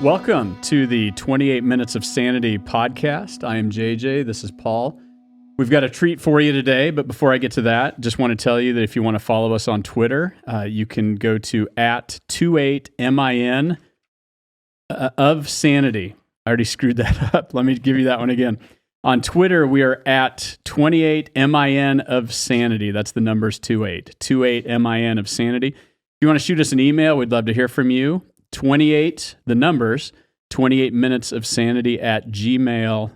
Welcome to the 28 Minutes of Sanity podcast. I am JJ. This is Paul. We've got a treat for you today, but before I get to that, just want to tell you that if you want to follow us on Twitter, you can go to @28min of Sanity. I already screwed that up. Let me give you that one again. On Twitter, we are @28min of Sanity. That's the numbers 28min of Sanity. If you want to shoot us an email, we'd love to hear from you. 28, the numbers, 28 minutes of sanity @gmail.com.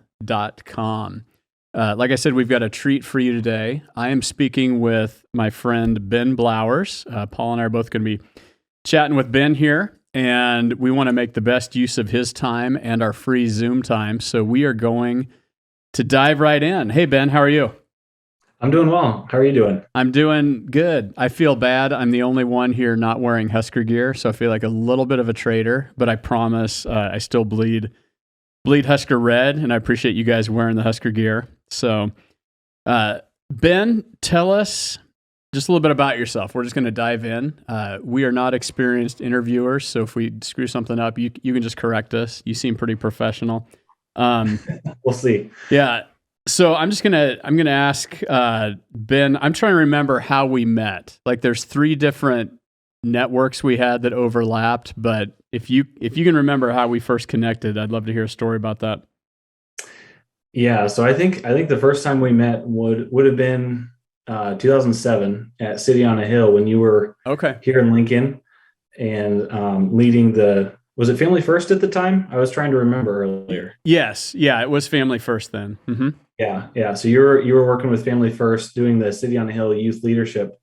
Like I said, we've got a treat for you today. I am speaking with my friend Ben Blowers. Paul and I are both going to be chatting with Ben here, and we want to make the best use of his time and our free Zoom time. So we are going to dive right in. Hey, Ben, how are you? I'm doing well. How are you doing? I'm doing good. I feel bad. I'm the only one here not wearing Husker gear, so I feel like a little bit of a traitor, but I promise I still bleed Husker red, and I appreciate you guys wearing the Husker gear. So, Ben, tell us just a little bit about yourself. We're just going to dive in. We are not experienced interviewers, so if we screw something up, you can just correct us. You seem pretty professional. We'll see. Yeah. So I'm gonna ask Ben. I'm trying to remember how we met. Like, there's 3 different networks we had that overlapped, but if you can remember how we first connected, I'd love to hear a story about that. Yeah. So I think the first time we met would have been 2007 at City on a Hill when you were here in Lincoln and leading was it Family First at the time? I was trying to remember earlier. Yes. Yeah, it was Family First then. Mm-hmm. Yeah. So you were working with Family First doing the City on a Hill Youth Leadership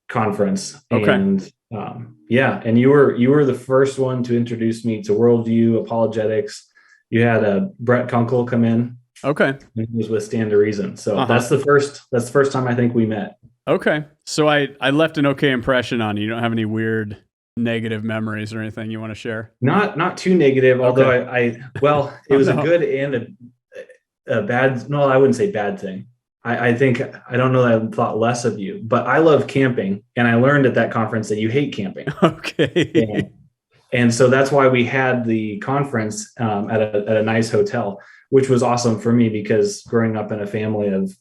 Conference. And and you were the first one to introduce me to worldview, apologetics. You had Brett Kunkel come in. Okay. He was with Stand to Reason. So that's the first time I think we met. Okay. So I left an okay impression on you. You don't have any weird negative memories or anything you want to share? Not too negative, although it was a good and a bad, no, I wouldn't say bad thing. I think, I don't know that I thought less of you, but I love camping, and I learned at that conference that you hate camping. Okay. And so that's why we had the conference at a nice hotel, which was awesome for me because growing up in a family of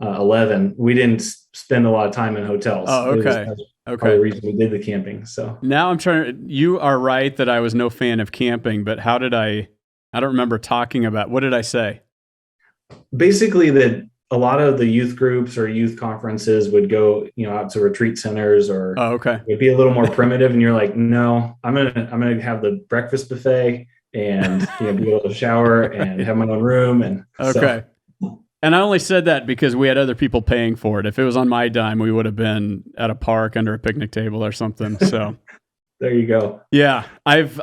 11, we didn't spend a lot of time in hotels. Oh, okay. Okay. The reason we did the camping. So now you are right that I was no fan of camping, but how did I don't remember talking about, what did I say? Basically that a lot of the youth groups or youth conferences would go, out to retreat centers or it'd be a little more primitive. And you're like, no, I'm going to have the breakfast buffet and be able to shower and have my own room. And And I only said that because we had other people paying for it. If it was on my dime, we would have been at a park under a picnic table or something. So there you go. Yeah. I've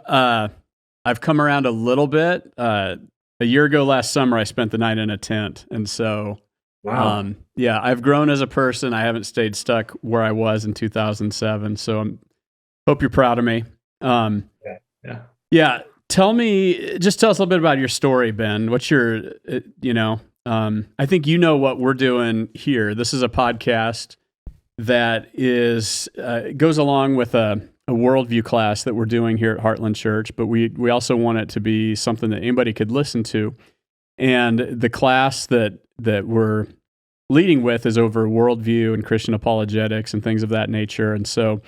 come around a little bit. A year ago last summer, I spent the night in a tent. And so, wow. I've grown as a person. I haven't stayed stuck where I was in 2007. So hope you're proud of me. Yeah. Tell us a little bit about your story, Ben. What's your, I think you know what we're doing here. This is a podcast that goes along with a worldview class that we're doing here at Heartland Church, but we also want it to be something that anybody could listen to. And the class that we're leading with is over worldview and Christian apologetics and things of that nature. And so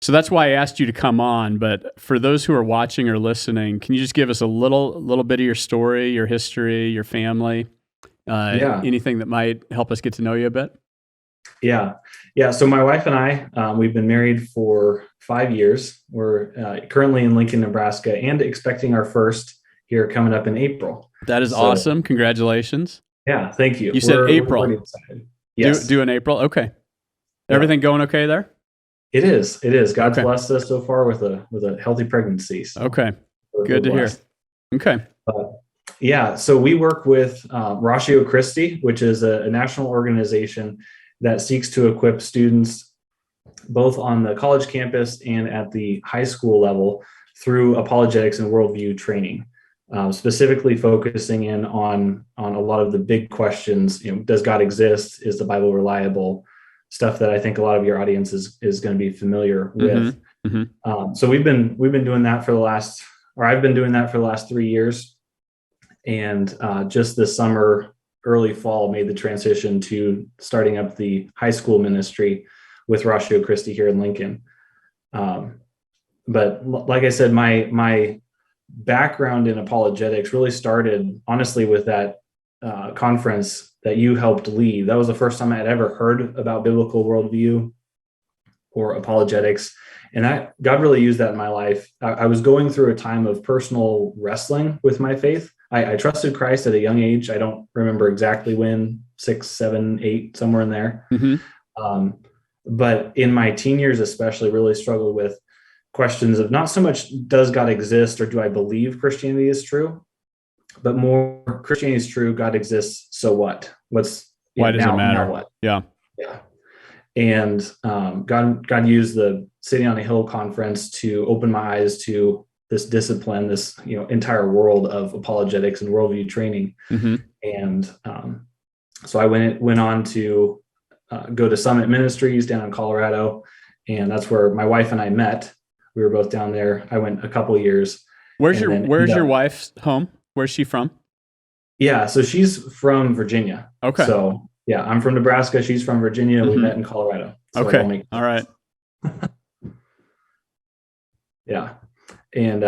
that's why I asked you to come on. But for those who are watching or listening, can you just give us a little bit of your story, your history, your family? Anything that might help us get to know you a bit? Yeah. So my wife and I, we've been married for 5 years. We're currently in Lincoln, Nebraska, and expecting our first here coming up in April. That is awesome. Congratulations. Yeah. Thank you. You said April. We're excited. Yes. Do in April. Okay. Everything going okay there? It is. God's blessed us so far with a healthy pregnancy. So okay. Good to hear. Okay. So we work with Ratio Christi, which is a national organization that seeks to equip students both on the college campus and at the high school level through apologetics and worldview training, specifically focusing in on a lot of the big questions. Does God exist? Is the Bible reliable? Stuff that I think a lot of your audience is going to be familiar with. Mm-hmm. So we've been doing that for the last or I've been doing that for the last 3 years. And just this summer, early fall, made the transition to starting up the high school ministry with Ratio Christi here in Lincoln. But like I said, my background in apologetics really started honestly with that conference that you helped lead. That was the first time I had ever heard about biblical worldview or apologetics. And God really used that in my life. I was going through a time of personal wrestling with my faith. I trusted Christ at a young age. I don't remember exactly when, 6, 7, 8, somewhere in there. But in my teen years, especially, really struggled with questions of not so much does God exist or do I believe Christianity is true, but more Christianity is true, God exists, so what? Why does it matter? Now what? Yeah. And God used the City on a Hill conference to open my eyes to this discipline, this entire world of apologetics and worldview training. And so I went on to go to Summit Ministries down in Colorado, and that's where my wife and I met. We were both down there. I went a couple of years. Where's your wife's home? Where's she from? Yeah, so she's from Virginia. Okay. So yeah, I'm from Nebraska. She's from Virginia. We met in Colorado. So okay. All right. Yeah. And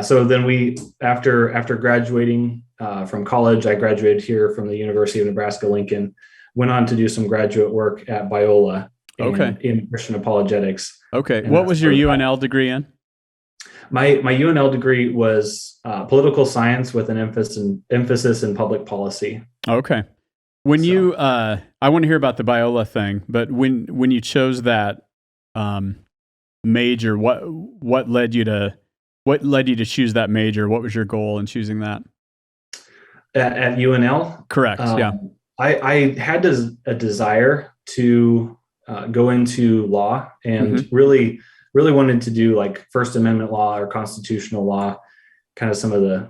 so then after graduating from college, I graduated here from the University of Nebraska Lincoln, went on to do some graduate work at Biola in Christian apologetics. Okay. And what was your UNL degree in? My UNL degree was political science with an emphasis in public policy. Okay. When you, I want to hear about the Biola thing, but when you chose that major, what led you to choose that major? What was your goal in choosing that? At UNL? Correct. Yeah. I had a desire to go into law and really wanted to do like First Amendment law or constitutional law, kind of some of the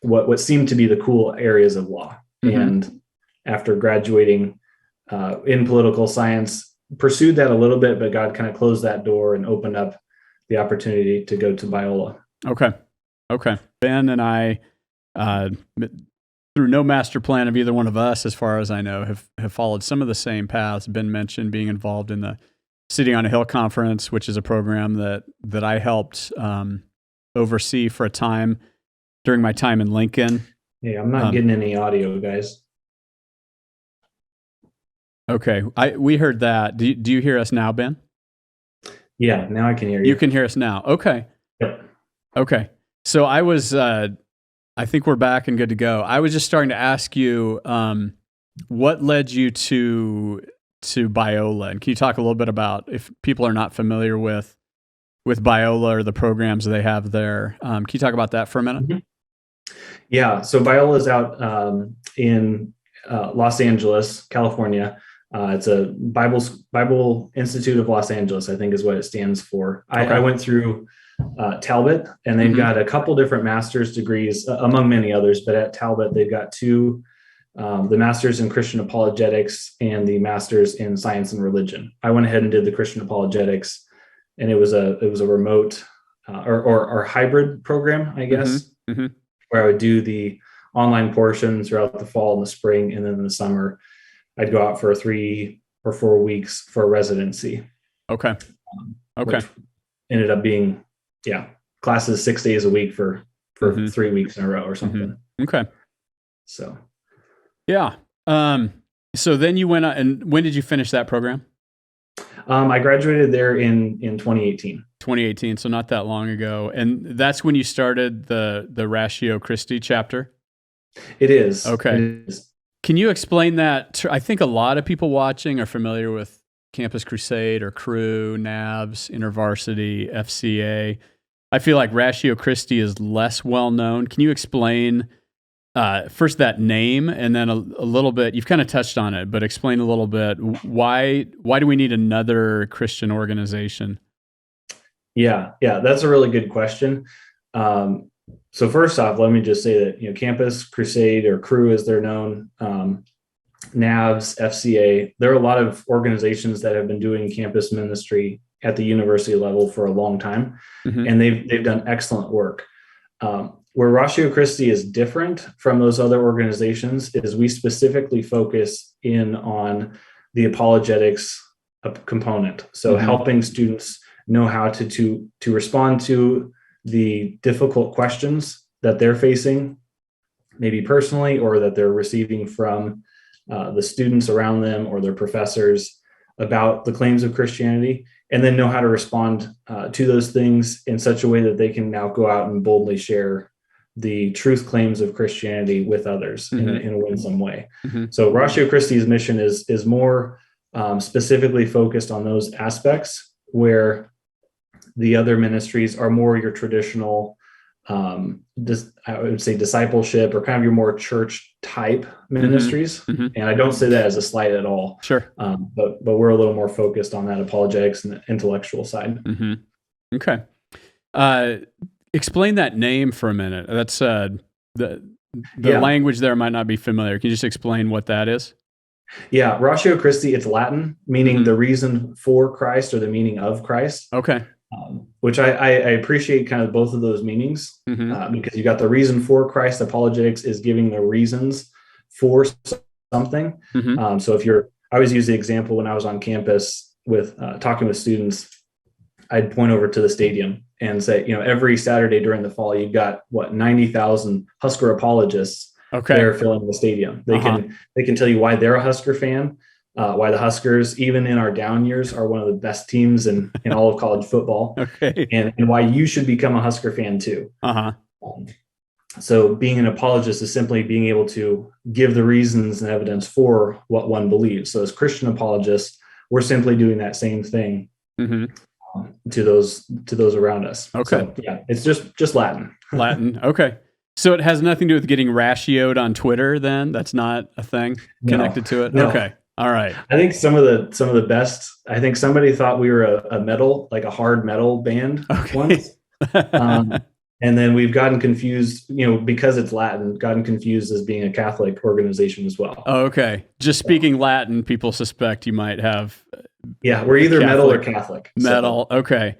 what seemed to be the cool areas of law. And after graduating in political science, pursued that a little bit, but God kind of closed that door and opened up the opportunity to go to Biola. Okay. Ben and I, through no master plan of either one of us, as far as I know, have followed some of the same paths. Ben mentioned being involved in the City on a Hill conference, which is a program that I helped oversee for a time during my time in Lincoln. Yeah, I'm not getting any audio, guys. Okay, we heard that. Do you hear us now, Ben? Yeah, now I can hear you. You can hear us now. Okay. Yep. Okay. So I was, I think we're back and good to go. I was just starting to ask you, what led you to Biola, and can you talk a little bit about, if people are not familiar with Biola or the programs they have there? Can you talk about that for a minute? Yeah, so Biola is out in Los Angeles, California. It's a Bible Institute of Los Angeles, I think is what it stands for. I went through Talbot, and they've got a couple different master's degrees, among many others, but at Talbot, they've got two, the master's in Christian apologetics and the master's in science and religion. I went ahead and did the Christian apologetics, and it was a remote or hybrid program, I guess, where I would do the online portion throughout the fall and the spring, and then in the summer, I'd go out for 3 or 4 weeks for a residency. Okay. Which ended up being, classes 6 days a week for 3 weeks in a row or something. Okay. So. Yeah. So then you went out, and when did you finish that program? I graduated there in 2018. 2018, so not that long ago. And that's when you started the Ratio Christi chapter? It is. Okay. It is. Can you explain that? I think a lot of people watching are familiar with Campus Crusade or Cru, NABS, InterVarsity, FCA. I feel like Ratio Christi is less well known. Can you explain first that name, and then a little bit, you've kind of touched on it, but explain a little bit, why do we need another Christian organization? Yeah, that's a really good question. So first off, let me just say that, Campus Crusade, or Cru as they're known, NAVS, FCA. There are a lot of organizations that have been doing campus ministry at the university level for a long time, and they've done excellent work. Where Ratio Christi is different from those other organizations is we specifically focus in on the apologetics component. So helping students know how to respond to the difficult questions that they're facing, maybe personally, or that they're receiving from the students around them or their professors about the claims of Christianity, and then know how to respond to those things in such a way that they can now go out and boldly share the truth claims of Christianity with others in a winsome way. So Ratio Christi's mission is more specifically focused on those aspects, where the other ministries are more your traditional, I would say, discipleship, or kind of your more church type ministries. And I don't say that as a slight at all. Sure. But we're a little more focused on that apologetics and the intellectual side. Okay. Explain that name for a minute. That's the language there might not be familiar. Can you just explain what that is? Yeah, Ratio Christi, it's Latin, meaning the reason for Christ, or the meaning of Christ. Okay. Which I appreciate kind of both of those meanings, because you got the reason for Christ. Apologetics is giving the reasons for something. So I always use the example when I was on campus with talking with students, I'd point over to the stadium and say, every Saturday during the fall, you've got 90,000 Husker apologists there filling the stadium. They can tell you why they're a Husker fan, why the Huskers, even in our down years, are one of the best teams in all of college football, and why you should become a Husker fan too. So being an apologist is simply being able to give the reasons and evidence for what one believes. So as Christian apologists, we're simply doing that same thing to those around us. So, yeah, it's just Latin. Latin. Okay. So it has nothing to do with getting ratioed on Twitter then? That's not a thing connected to it? No. Okay. All right. I think some of the best, I think somebody thought we were a metal, like a hard metal band once. And then we've gotten confused, because it's Latin, gotten confused as being a Catholic organization as well. Oh, okay. Just speaking Latin, people suspect you might have. Yeah, we're either metal or Catholic. Metal. So. Okay.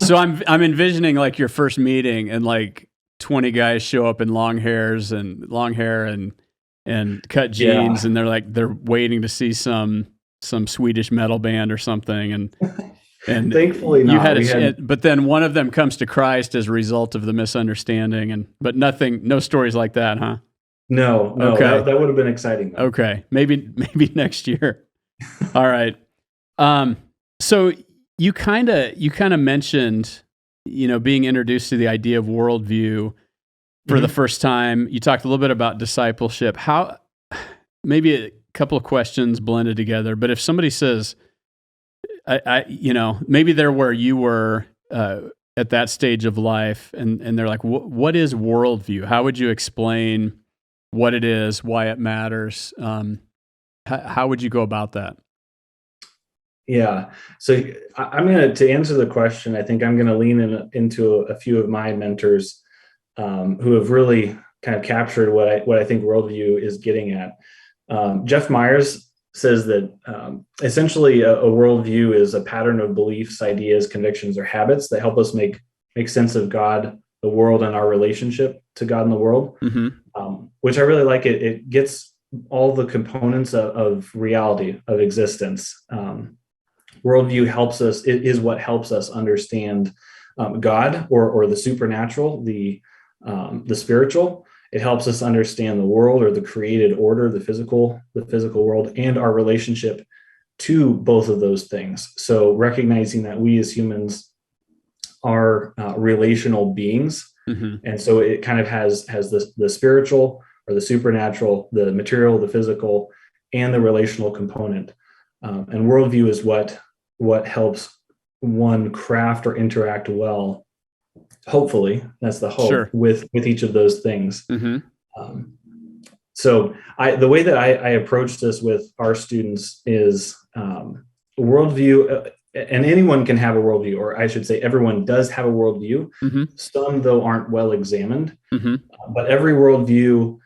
So I'm envisioning like your first meeting, and like 20 guys show up in long hair and cut jeans, and they're waiting to see some Swedish metal band or something, and thankfully not. But then one of them comes to Christ as a result of the misunderstanding, but no stories like that, huh? No. Okay. That would have been exciting, though. Okay, maybe next year. All right. So you kind of mentioned, being introduced to the idea of worldview for the first time. You talked a little bit about discipleship. How, maybe a couple of questions blended together, but if somebody says, maybe they're where you were at that stage of life, and they're like, what is worldview? How would you explain what it is, why it matters? How would you go about that? Yeah. So I'm to answer the question, I think I'm going to lean into a few of my mentors who have really kind of captured what I think worldview is getting at. Jeff Myers says that essentially a worldview is a pattern of beliefs, ideas, convictions, or habits that help us make sense of God, the world, and our relationship to God and the world, which I really like. It gets all the components of reality, of existence. Worldview helps us. It is what helps us understand God or the supernatural, the spiritual. It helps us understand the world, or the created order, the physical world, and our relationship to both of those things. So recognizing that we as humans are relational beings, and so it kind of has the spiritual or the supernatural, the material, the physical, and the relational component. And worldview is what helps one craft or interact well. Hopefully, that's the hope, with each of those things. So the way that I approach this with our students is worldview, and anyone can have a worldview, or I should say everyone does have a worldview. Some, though, aren't well examined. But every worldview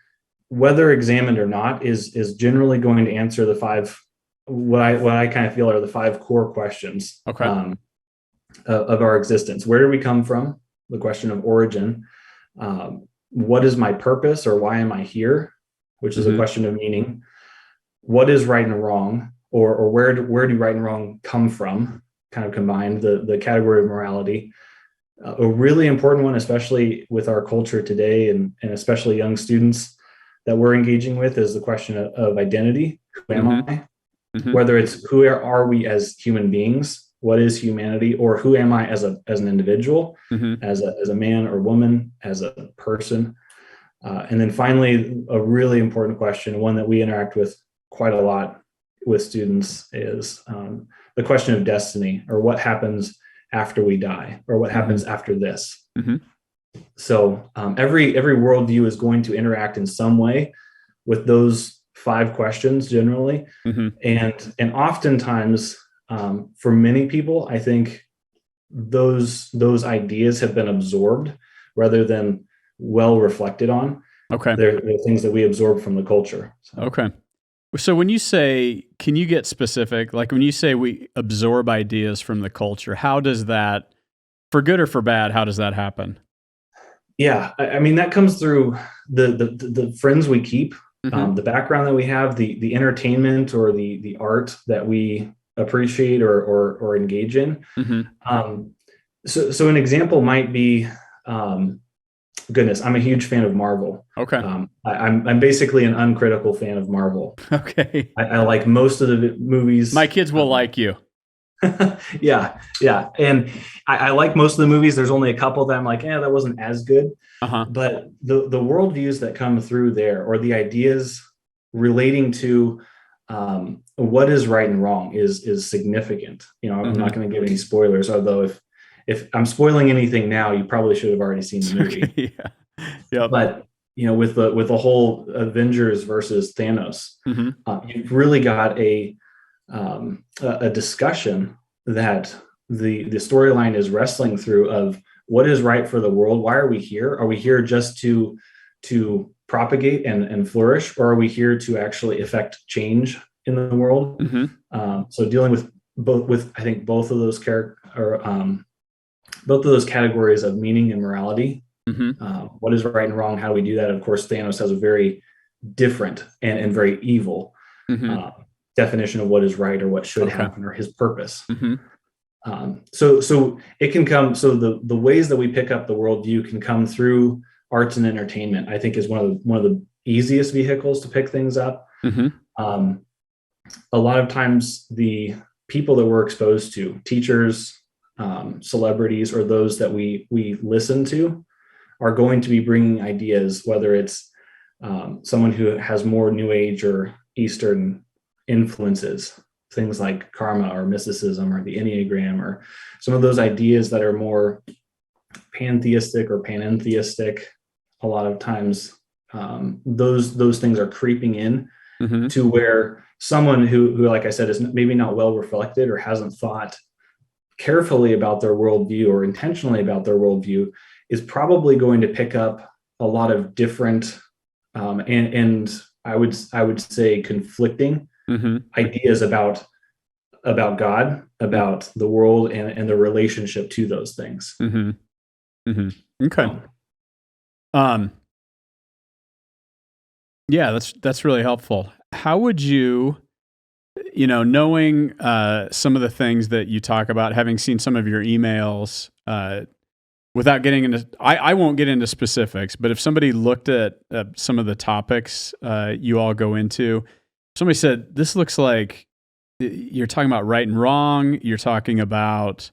whether examined or not, is generally going to answer the five, what I kind of feel are the five core questions of our existence. Where do we come from? The question of origin. What is my purpose, or why am I here? Which is a question of meaning. What is right and wrong, or where do right and wrong come from? Kind of combined, the category of morality. A really important one, especially with our culture today, and especially young students that we're engaging with, is the question of identity. Who am I? Whether it's who are we as human beings, what is humanity, or who am I as an individual, as a man or woman, as a person. And then finally, a really important question, one that we interact with quite a lot with students, is the question of destiny, or what happens after we die, or what happens after this. So every worldview is going to interact in some way with those five questions generally. And oftentimes, for many people, I think those ideas have been absorbed rather than well reflected on. They're things that we absorb from the culture. So when you say, can you get specific? Like when you say we absorb ideas from the culture, how does that, for good or for bad, how does that happen? Yeah, I mean, that comes through the friends we keep, the background that we have, the entertainment or the art that we appreciate or engage in. So an example might be, goodness, I'm a huge fan of Marvel. I'm basically an uncritical fan of Marvel. I like most of the movies. My kids will like you. Yeah. And I like most of the movies. There's only a couple that I'm like, that wasn't as good. But the worldviews that come through there, or the ideas relating to what is right and wrong, is significant. I'm not going to give any spoilers, although if I'm spoiling anything now, you probably should have already seen the movie. But with the whole Avengers versus Thanos, you've really got a discussion that the storyline is wrestling through of what is right for the world. Why are we here? Are we here just to propagate and flourish, or are we here to actually affect change in the world? So dealing with I think both of those categories of meaning and morality. What is right and wrong? How do we do that? Of course, Thanos has a very different and very evil definition of what is right, or what should happen, or his purpose. So it can come. So the ways that we pick up the worldview can come through arts and entertainment. I think is one of the easiest vehicles to pick things up. A lot of times, the people that we're exposed to, teachers, celebrities, or those that we listen to, are going to be bringing ideas, whether it's someone who has more New Age or Eastern influences, things like karma or mysticism or the Enneagram, or some of those ideas that are more pantheistic or panentheistic. A lot of times, those things are creeping in to where someone who, like I said, is maybe not well reflected, or hasn't thought carefully about their worldview, or intentionally about their worldview, is probably going to pick up a lot of different and I would say conflicting ideas about God, about the world, and the relationship to those things. Okay. Yeah, that's really helpful. How would you, knowing some of the things that you talk about, having seen some of your emails, without getting into, I won't get into specifics, but if somebody looked at some of the topics you all go into, somebody said, this looks like you're talking about right and wrong, you're talking about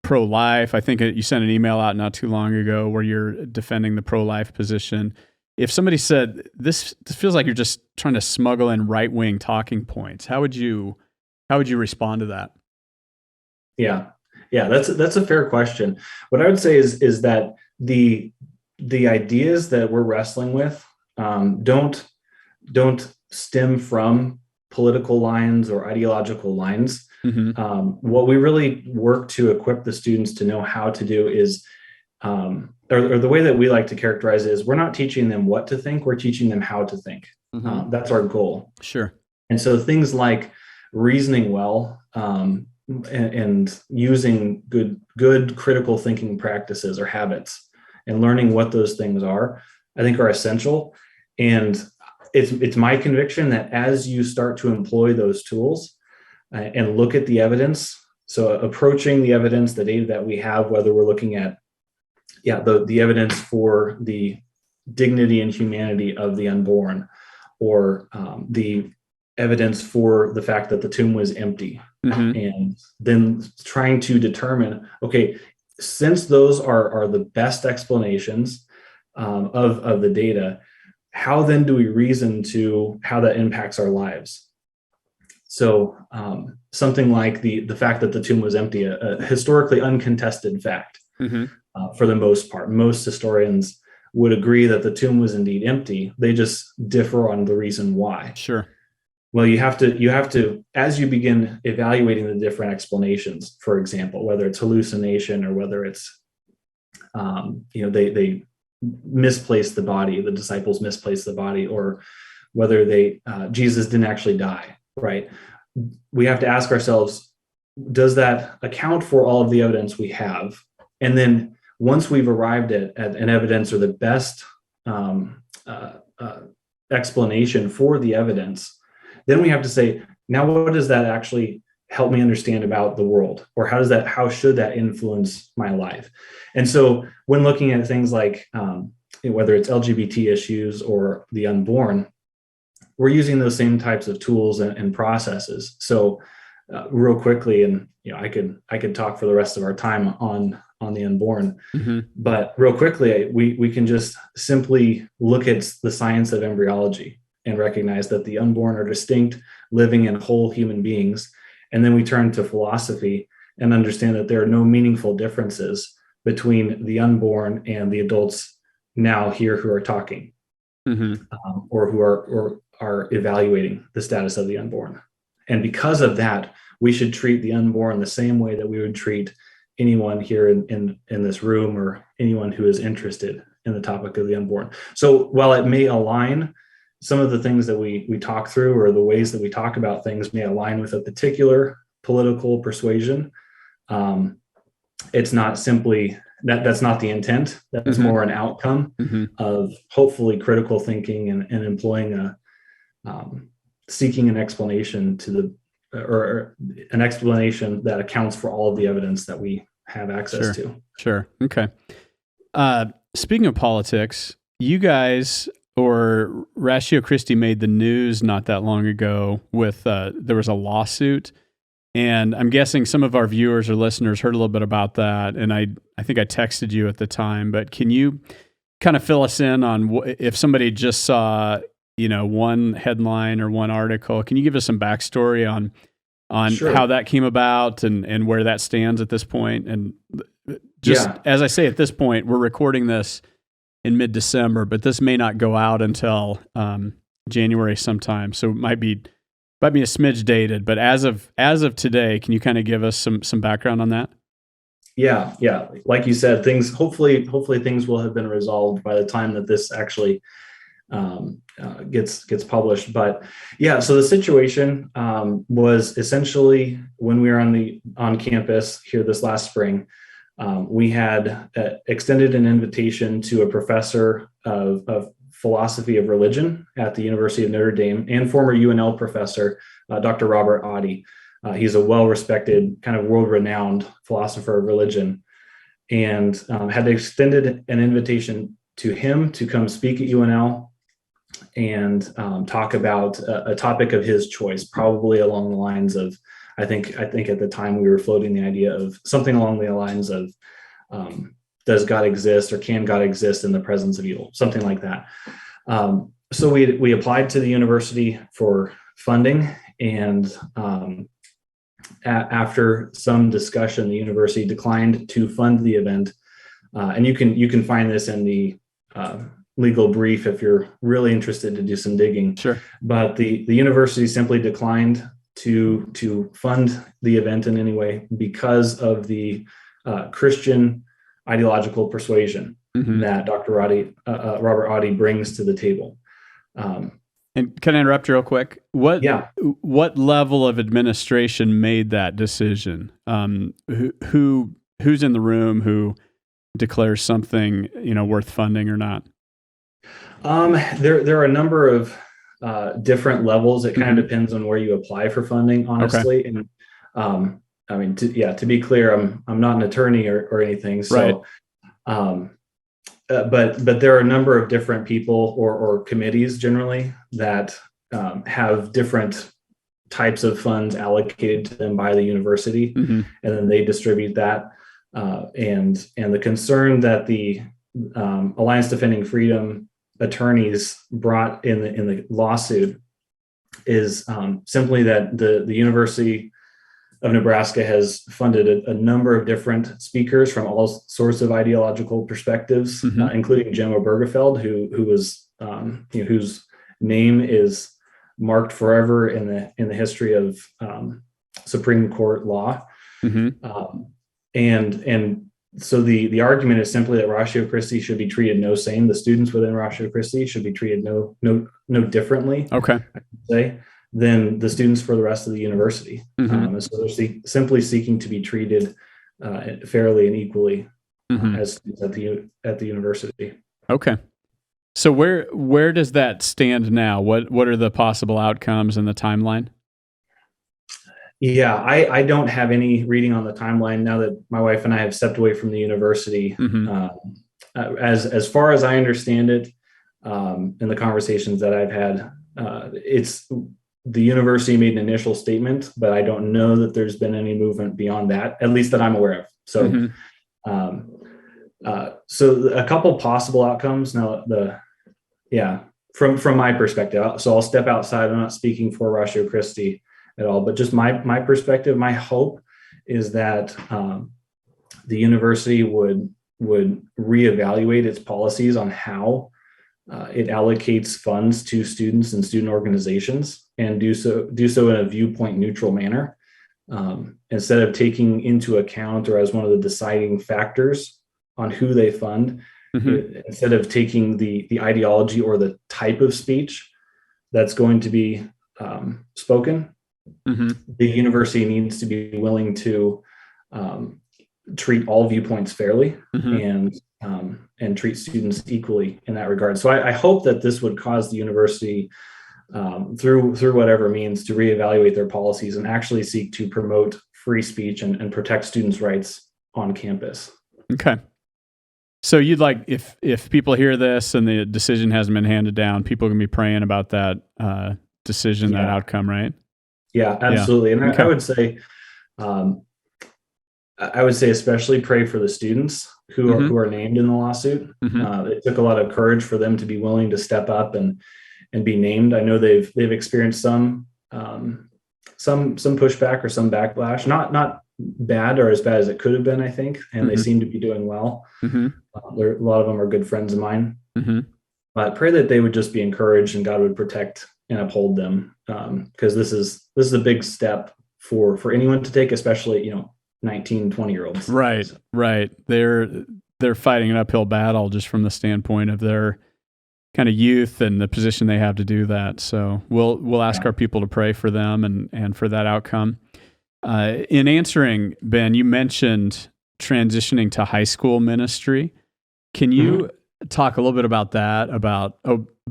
pro-life. I think you sent an email out not too long ago where you're defending the pro-life position. If somebody said, this feels like you're just trying to smuggle in right-wing talking points, how would you respond to that? Yeah, that's a fair question. What I would say is that the ideas that we're wrestling with don't stem from political lines or ideological lines. What we really work to equip the students to know how to do is or the way that we like to characterize it is we're not teaching them what to think, we're teaching them how to think. That's our goal. Sure. And so things like reasoning well, and using good critical thinking practices or habits and learning what those things are, I think are essential. And it's my conviction that as you start to employ those tools and look at the evidence, so approaching the evidence, the data that we have, whether we're looking at the evidence for the dignity and humanity of the unborn, or the evidence for the fact that the tomb was empty, and then trying to determine, okay, since those are the best explanations of the data, how then do we reason to how that impacts our lives? So something like the fact that the tomb was empty, a historically uncontested fact. For the most part, most historians would agree that the tomb was indeed empty. They just differ on the reason why. Sure. Well, you have to, as you begin evaluating the different explanations, for example, whether it's hallucination or whether it's, they misplaced the body, the disciples misplaced the body, or whether Jesus didn't actually die, right? We have to ask ourselves, does that account for all of the evidence we have? And then once we've arrived at an evidence or the best explanation for the evidence, then we have to say, now what does that actually help me understand about the world? Or how should that influence my life? And so when looking at things like whether it's LGBT issues or the unborn, we're using those same types of tools and processes. So real quickly, and I could talk for the rest of our time on the unborn, but real quickly, we can just simply look at the science of embryology and recognize that the unborn are distinct, living and whole human beings. And then we turn to philosophy and understand that there are no meaningful differences between the unborn and the adults now here who are talking, or who are evaluating the status of the unborn. And because of that, we should treat the unborn the same way that we would treat anyone here in this room, or anyone who is interested in the topic of the unborn. So while it may align, some of the things that we talk through, or the ways that we talk about things, may align with a particular political persuasion, it's not simply that's not the intent. That's more an outcome of hopefully critical thinking and employing seeking an explanation or an explanation that accounts for all of the evidence that we have access to. Sure. Okay. Speaking of politics, you guys, or Ratio Christi, made the news not that long ago with there was a lawsuit, and I'm guessing some of our viewers or listeners heard a little bit about that, and I think I texted you at the time, but can you kind of fill us in on if somebody just saw one headline or one article, can you give us some backstory on Sure. how that came about and where that stands at this point? And just as I say, at this point, we're recording this in mid-December, but this may not go out until January sometime. So it might be a smidge dated, but as of today, can you kind of give us some background on that? Yeah. Like you said, hopefully things will have been resolved by the time that this actually gets published. But so the situation was essentially when we were on campus here this last spring, we had extended an invitation to a professor of philosophy of religion at the University of Notre Dame and former UNL professor, Dr. Robert Oddie. He's a well-respected, kind of world-renowned philosopher of religion, and had extended an invitation to him to come speak at UNL and talk about a topic of his choice, probably along the lines of, I think at the time we were floating the idea of something along the lines of, does God exist, or can God exist in the presence of evil? Something like that. So we applied to the university for funding, and after some discussion, the university declined to fund the event. And you can find this in the legal brief if you're really interested to do some digging. Sure. But the university simply declined to fund the event in any way because of the Christian ideological persuasion that Dr. Robert Oddie brings to the table. And can I interrupt you real quick? What level of administration made that decision? Who's in the room who declares something worth funding or not? There are a number of different levels. It kind of depends on where you apply for funding, honestly. Okay. And to be clear, I'm not an attorney or anything. So, right. But there are a number of different people or committees generally that have different types of funds allocated to them by the university, and then they distribute that. And the concern that the Alliance Defending Freedom attorneys brought in the lawsuit is simply that the University of Nebraska has funded a number of different speakers from all sorts of ideological perspectives, including Jim Obergefell, who was whose name is marked forever in the history of Supreme Court law. And so the argument is simply that Ratio Christi should be treated no same. The students within Ratio Christi should be treated no differently. Okay. I would say, than the students for the rest of the university. And so they're simply seeking to be treated fairly and equally as students at the university. Okay. So where does that stand now? What are the possible outcomes and the timeline? Yeah, I don't have any reading on the timeline now that my wife and I have stepped away from the university. As far as I understand it, in the conversations that I've had, it's the university made an initial statement, but I don't know that there's been any movement beyond that, at least that I'm aware of. So, so a couple possible outcomes now. From my perspective, so I'll step outside. I'm not speaking for Ratio Christi at all, but just my perspective. My hope is that the university would reevaluate its policies on how it allocates funds to students and student organizations, and do so in a viewpoint neutral manner, instead of taking into account or as one of the deciding factors on who they fund. Instead of taking the ideology or the type of speech that's going to be spoken, the university needs to be willing to treat all viewpoints fairly and treat students equally in that regard. So I hope that this would cause the university, through whatever means, to reevaluate their policies and actually seek to promote free speech and protect students' rights on campus. Okay. So you'd like, if people hear this and the decision hasn't been handed down, people can be praying about that decision, that outcome, right? Yeah, absolutely. And okay. I would say especially pray for the students who are named in the lawsuit. It took a lot of courage for them to be willing to step up and be named. I know they've experienced some pushback or some backlash, not bad or as bad as it could have been, I think, and they seem to be doing well. A lot of them are good friends of mine. But pray that they would just be encouraged and God would protect and uphold them, because this is a big step for anyone to take, especially 19, 20-year-olds. Right, so. Right. They're fighting an uphill battle just from the standpoint of their kind of youth and the position they have to do that. So we'll ask our people to pray for them and for that outcome. In answering, Ben, you mentioned transitioning to high school ministry. Can you talk a little bit about that?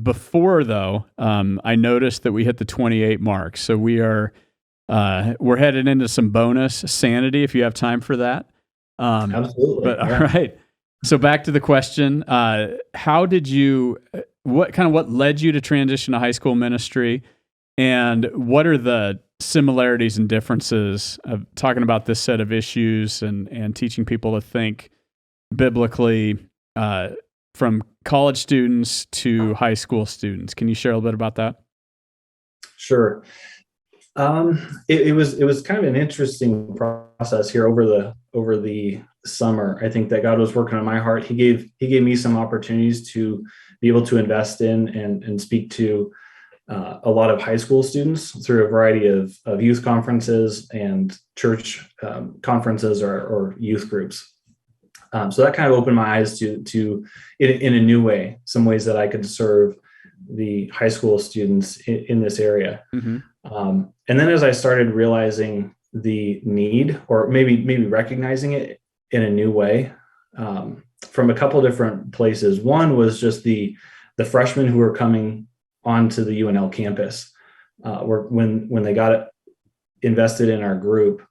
Before though, I noticed that we hit the 28 mark, so we're headed into some bonus sanity if you have time for that. Absolutely. But all right. So back to the question: how did you? What led you to transition to high school ministry, and what are the similarities and differences of talking about this set of issues and teaching people to think biblically from college students to high school students? Can you share a little bit about that? Sure. It was kind of an interesting process here over the summer. I think that God was working on my heart. He gave me some opportunities to be able to invest in and speak to a lot of high school students through a variety of youth conferences and church conferences or youth groups. So that kind of opened my eyes to in a new way, some ways that I could serve the high school students in this area. Mm-hmm. And then as I started realizing the need, or maybe recognizing it in a new way, from a couple different places. One was just the freshmen who were coming onto the UNL campus, where when they got invested in our group,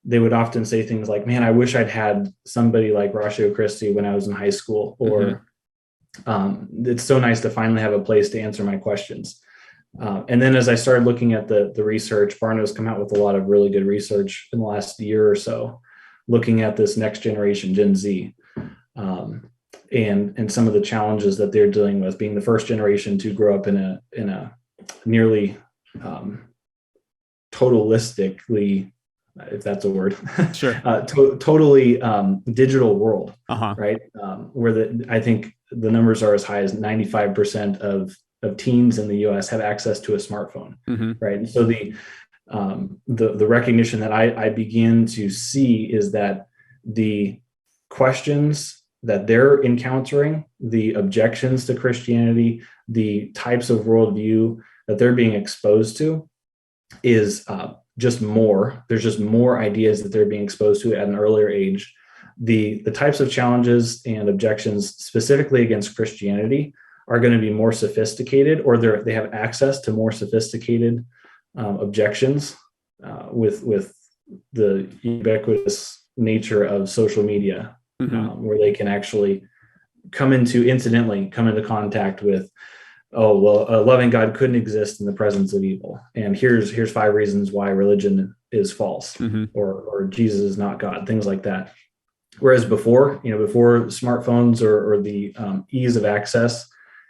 they would often say things like, "Man, I wish I'd had somebody like Ratio Christi when I was in high school," or "It's so nice to finally have a place to answer my questions." And then as I started looking at the research, Barna's come out with a lot of really good research in the last year or so, looking at this next generation, Gen Z, and some of the challenges that they're dealing with, being the first generation to grow up in a nearly totalistically, if that's a word, sure, totally digital world, uh-huh. right? Where I think the numbers are as high as 95% of teens in the U.S. have access to a smartphone, mm-hmm. right? And so the recognition that I begin to see is that the questions that they're encountering, the objections to Christianity, the types of worldview that they're being exposed to is just more. There's just more ideas that they're being exposed to at an earlier age. The types of challenges and objections specifically against Christianity are going to be more sophisticated, or they have access to more sophisticated objections with the ubiquitous nature of social media, where they can actually come into contact with, oh, well, a loving God couldn't exist in the presence of evil, and here's 5 reasons why religion is false, or Jesus is not God, things like that. Whereas before smartphones or the ease of access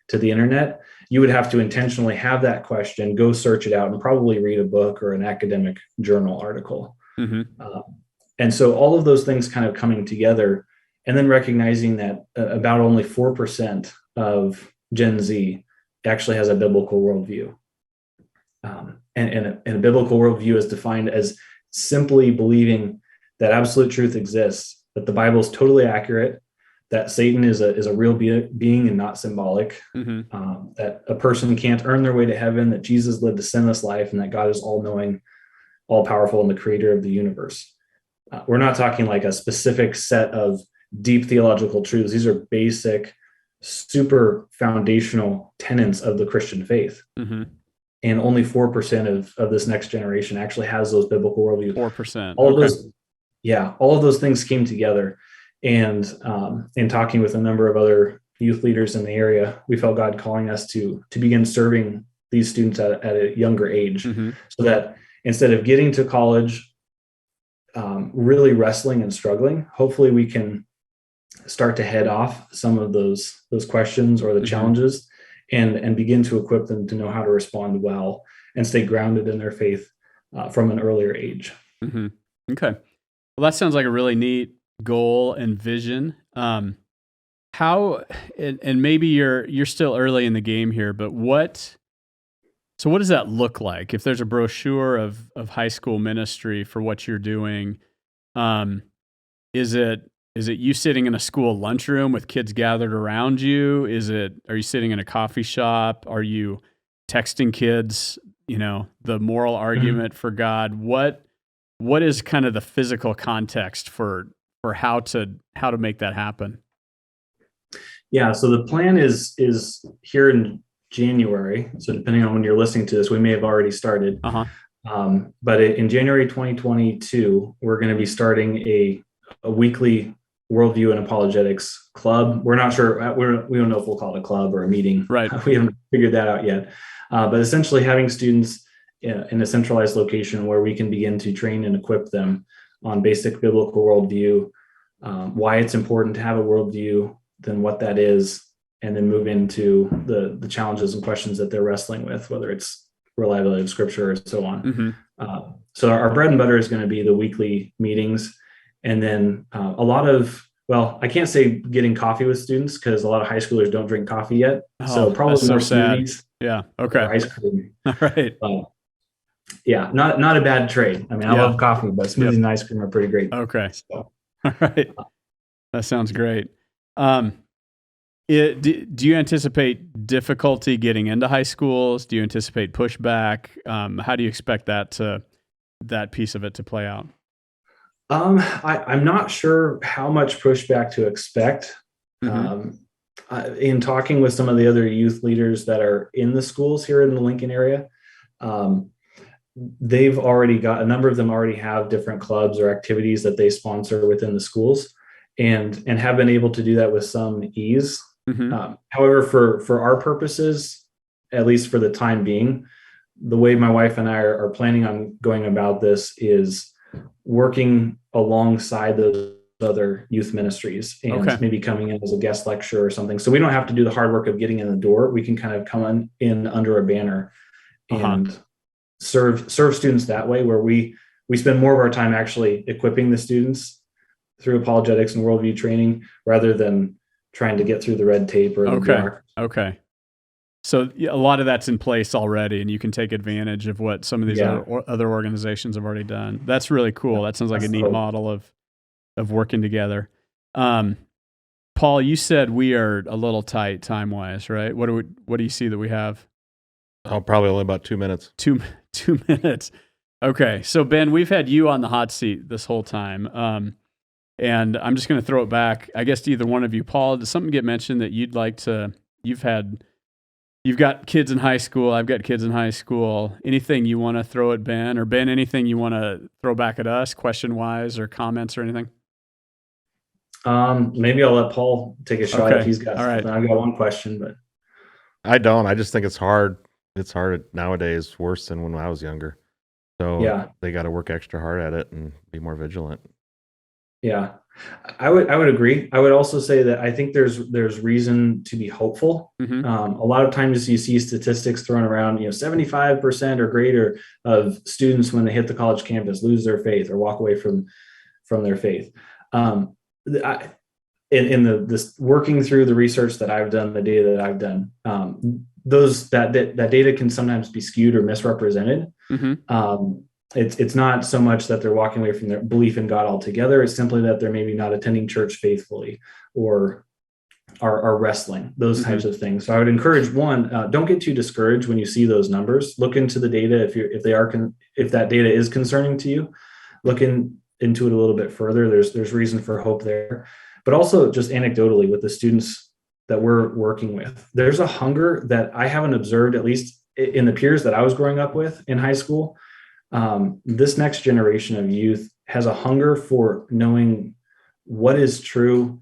to the internet, you would have to intentionally have that question, go search it out, and probably read a book or an academic journal article. And so all of those things kind of coming together, and then recognizing that about only 4% of Gen Z actually has a biblical worldview. And a biblical worldview is defined as simply believing that absolute truth exists, that the Bible is totally accurate, that Satan is a real being and not symbolic, that a person can't earn their way to heaven, that Jesus lived a sinless life, and that God is all-knowing, all-powerful, and the creator of the universe. We're not talking like a specific set of deep theological truths. These are basic, super foundational tenets of the Christian faith. And only 4% of this next generation actually has those biblical worldviews. 4%. All of those things came together. And in talking with a number of other youth leaders in the area, we felt God calling us to begin serving these students at a younger age, so that instead of getting to college really wrestling and struggling, hopefully we can start to head off some of those questions or the challenges, and begin to equip them to know how to respond well and stay grounded in their faith from an earlier age. Okay. Well, that sounds like a really neat goal and vision. How, and maybe you're still early in the game here, but what does that look like? If there's a brochure of high school ministry for what you're doing, is it you sitting in a school lunchroom with kids gathered around you? Are you sitting in a coffee shop? Are you texting kids, the moral argument for God? What is kind of the physical context for how to make that happen? Yeah, so the plan is here in January. So depending on when you're listening to this, we may have already started. But in January 2022, we're going to be starting a weekly worldview and apologetics club. We're not sure. We don't know if we'll call it a club or a meeting. Right. We haven't figured that out yet. But essentially having students in a centralized location where we can begin to train and equip them on basic biblical worldview, why it's important to have a worldview, then what that is, and then move into the challenges and questions that they're wrestling with, whether it's reliability of scripture or so on. So our bread and butter is going to be the weekly meetings. And then a lot of, I can't say getting coffee with students because a lot of high schoolers don't drink coffee yet. So probably more smoothies. Yeah. Okay. Ice cream. All right. Yeah. Not a bad trade. I mean, I love coffee, but smoothies and ice cream are pretty great. Okay. So, all right. That sounds great. Um, do you anticipate difficulty getting into high schools? Do you anticipate pushback? How do you expect that piece of it to play out? I'm not sure how much pushback to expect. Mm-hmm. In talking with some of the other youth leaders that are in the schools here in the Lincoln area, um, they've already got a number of them already have different clubs or activities that they sponsor within the schools, and have been able to do that with some ease. Mm-hmm. However, for our purposes, at least for the time being, the way my wife and I are planning on going about this is working alongside those other youth ministries and Okay. maybe coming in as a guest lecturer or something. So we don't have to do the hard work of getting in the door. We can kind of come in under a banner and serve students that way, where we spend more of our time actually equipping the students through apologetics and worldview training rather than trying to get through the red tape or the bureaucracy. Okay. So a lot of that's in place already, and you can take advantage of what some of these other organizations have already done. That's really cool. That sounds like a neat model of working together. Paul, you said we are a little tight time-wise, right? What do you see that we have? Oh, probably only about 2 minutes. Two minutes. Okay. So Ben, we've had you on the hot seat this whole time. And I'm just going to throw it back, I guess, to either one of you. Paul, did something get mentioned that you'd like to, you've got kids in high school, I've got kids in high school. Anything you want to throw at Ben, or Ben, anything you want to throw back at us, question-wise, or comments or anything? Maybe I'll let Paul take a shot if he's got something. Right. I've got one question, but I don't. I just think it's hard. It's hard nowadays, worse than when I was younger. So they got to work extra hard at it and be more vigilant. Yeah, I would agree. I would also say that I think there's reason to be hopeful. Mm-hmm. A lot of times you see statistics thrown around, 75% or greater of students when they hit the college campus lose their faith or walk away from their faith. In this working through the research that I've done, the data that I've done, that data can sometimes be skewed or misrepresented. Mm-hmm. It's not so much that they're walking away from their belief in God altogether. It's simply that they're maybe not attending church faithfully or are wrestling, those Mm-hmm. types of things. So I would encourage don't get too discouraged when you see those numbers. Look into the data. If that data is concerning to you, look into it a little bit further. There's reason for hope there, but also just anecdotally with the students that we're working with, there's a hunger that I haven't observed, at least in the peers that I was growing up with in high school. This next generation of youth has a hunger for knowing what is true,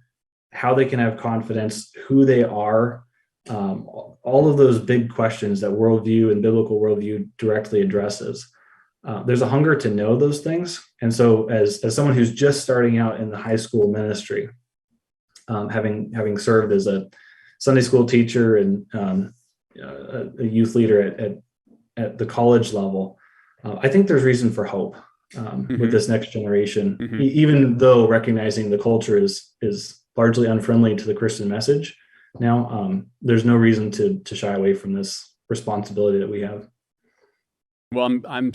how they can have confidence, who they are, all of those big questions that worldview and biblical worldview directly addresses. There's a hunger to know those things. And so as someone who's just starting out in the high school ministry, having served as a Sunday school teacher and a youth leader at the college level, I think there's reason for hope Mm-hmm. with this next generation, Mm-hmm. Even though recognizing the culture is largely unfriendly to the Christian message. Now, there's no reason to shy away from this responsibility that we have. Well, I'm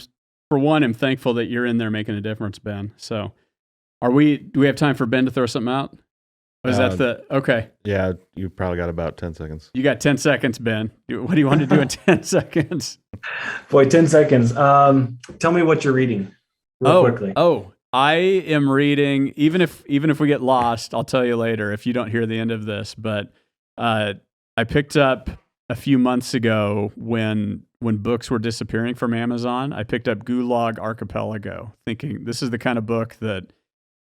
for one, I'm thankful that you're in there making a difference, Ben. So, do we have time for Ben to throw something out? Or is that okay? Yeah, you probably got about 10 seconds. You got 10 seconds, Ben. What do you want to do in 10 seconds? Boy, 10 seconds. Tell me what you're reading real quickly. I am reading, even if we get lost, I'll tell you later if you don't hear the end of this, but I picked up a few months ago when books were disappearing from Amazon, I picked up Gulag Archipelago, thinking this is the kind of book that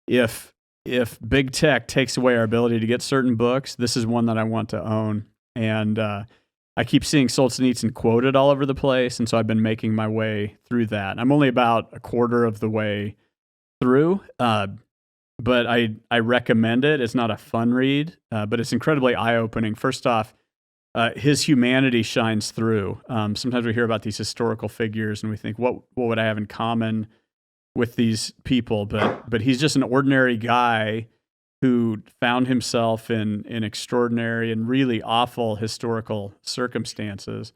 if big tech takes away our ability to get certain books, this is one that I want to own. And I keep seeing Solzhenitsyn quoted all over the place, and so I've been making my way through that. I'm only about a quarter of the way through, but I recommend it. It's not a fun read, but it's incredibly eye-opening. First off, his humanity shines through. Sometimes we hear about these historical figures, and we think, what would I have in common with these people? But he's just an ordinary guy who found himself in extraordinary and really awful historical circumstances.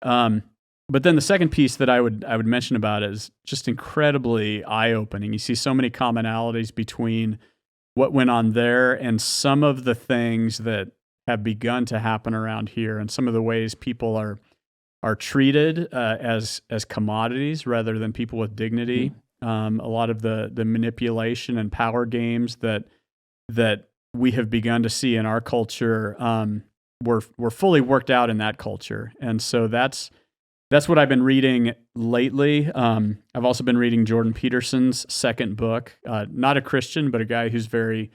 But then the second piece that I would mention about it is just incredibly eye-opening. You see so many commonalities between what went on there and some of the things that have begun to happen around here and some of the ways people are treated as commodities rather than people with dignity. A lot of the manipulation and power games that we have begun to see in our culture were fully worked out in that culture. And so that's what I've been reading lately. I've also been reading Jordan Peterson's second book, not a Christian, but a guy who's very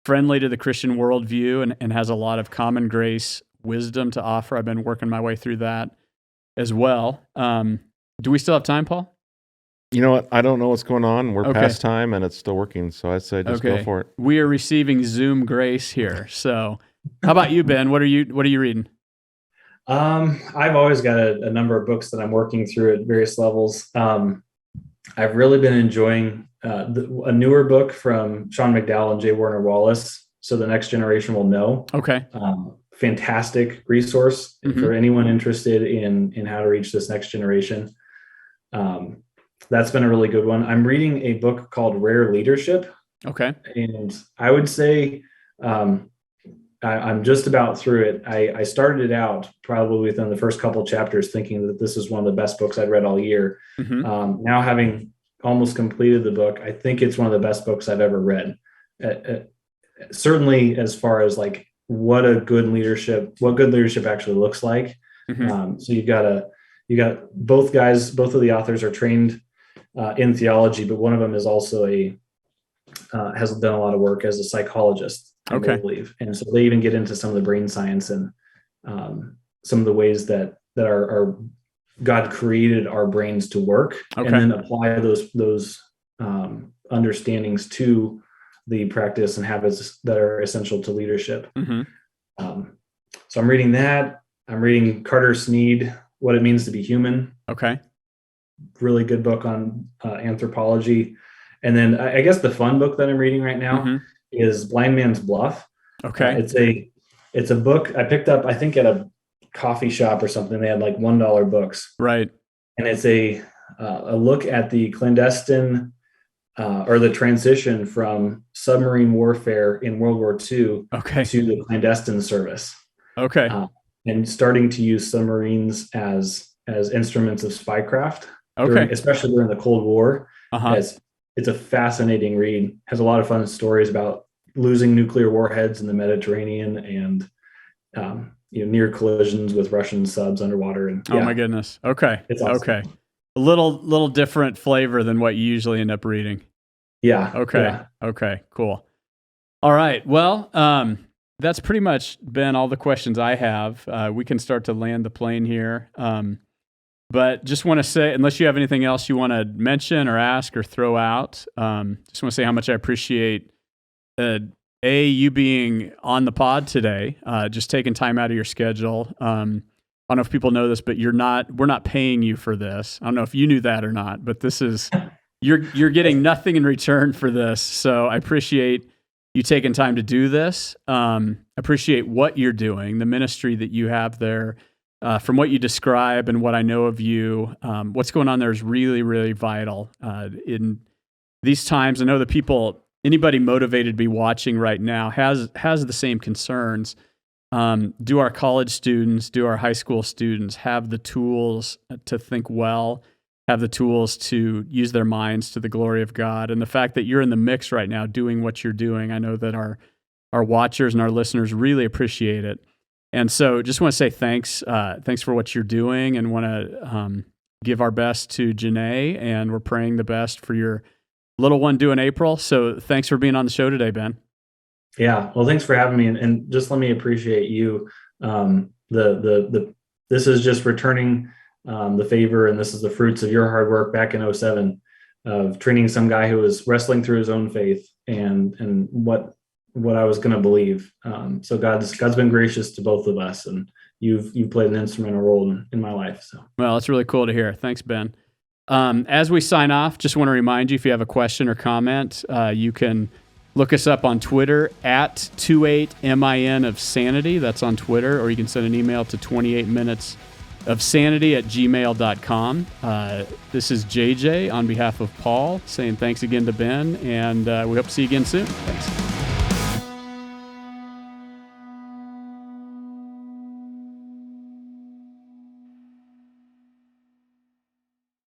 friendly to the Christian worldview and has a lot of common grace wisdom to offer. I've been working my way through that as well. Do we still have time, Paul? You know what? I don't know what's going on. We're past time and it's still working. So I say just go for it. We are receiving Zoom grace here. So how about you, Ben? What are you reading? I've always got a number of books that I'm working through at various levels. I've really been enjoying a newer book from Sean McDowell and J. Warner Wallace, So the Next Generation Will Know. Okay. Fantastic resource for anyone interested in how to reach this next generation. That's been a really good one. I'm reading a book called Rare Leadership. Okay. And I would say I'm just about through it. I started it out probably within the first couple of chapters thinking that this is one of the best books I'd read all year. Now having almost completed the book, I think it's one of the best books I've ever read. Certainly as far as like what good leadership actually looks like. So you got both guys, both of the authors are trained in theology, but one of them is also has done a lot of work as a psychologist, I believe. And so they even get into some of the brain science and some of the ways that our God created our brains to work, and then apply those understandings to the practice and habits that are essential to leadership. So I'm reading that. I'm reading Carter Sneed, What It Means to Be Human. Okay. Really good book on anthropology. And then I guess the fun book that I'm reading right now is Blind Man's Bluff. Okay. It's a book I picked up, I think at a coffee shop or something. They had like $1 books. Right. And it's a look at the clandestine or the transition from submarine warfare in World War II to the clandestine service. Okay. And starting to use submarines as instruments of spycraft, especially during the Cold War. It's a fascinating read. Has a lot of fun stories about losing nuclear warheads in the Mediterranean and near collisions with Russian subs underwater. And oh my goodness. Okay. It's awesome. Okay. A little different flavor than what you usually end up reading. Yeah. Okay. Yeah. Okay. Cool. All right. Well, that's pretty much been all the questions I have. We can start to land the plane here. But just want to say, unless you have anything else you want to mention or ask or throw out, just want to say how much I appreciate you being on the pod today, just taking time out of your schedule. I don't know if people know this, but we're not paying you for this. I don't know if you knew that or not, but this is, you're getting nothing in return for this. So I appreciate you taking time to do this. Appreciate what you're doing, the ministry that you have there. From what you describe and what I know of you, what's going on there is really, really vital. In these times, I know that anybody motivated to be watching right now has the same concerns. Do our college students, do our high school students have the tools to think well, have the tools to use their minds to the glory of God? And the fact that you're in the mix right now doing what you're doing, I know that our watchers and our listeners really appreciate it. And so just want to say thanks for what you're doing, and want to give our best to Janae, and we're praying the best for your little one due in April. So thanks for being on the show today, Ben. Yeah. Well, thanks for having me. And just let me appreciate you. This is just returning the favor, and this is the fruits of your hard work back in 2007 of training some guy who was wrestling through his own faith and what I was going to believe. So God's been gracious to both of us, and you've played an instrumental role in my life. So, well, that's really cool to hear. Thanks, Ben. As we sign off, just want to remind you, if you have a question or comment, you can look us up on Twitter at 28min of sanity. That's on Twitter, or you can send an email to 28minutesofsanity@gmail.com. This is JJ on behalf of Paul saying thanks again to Ben, and we hope to see you again soon. Thanks.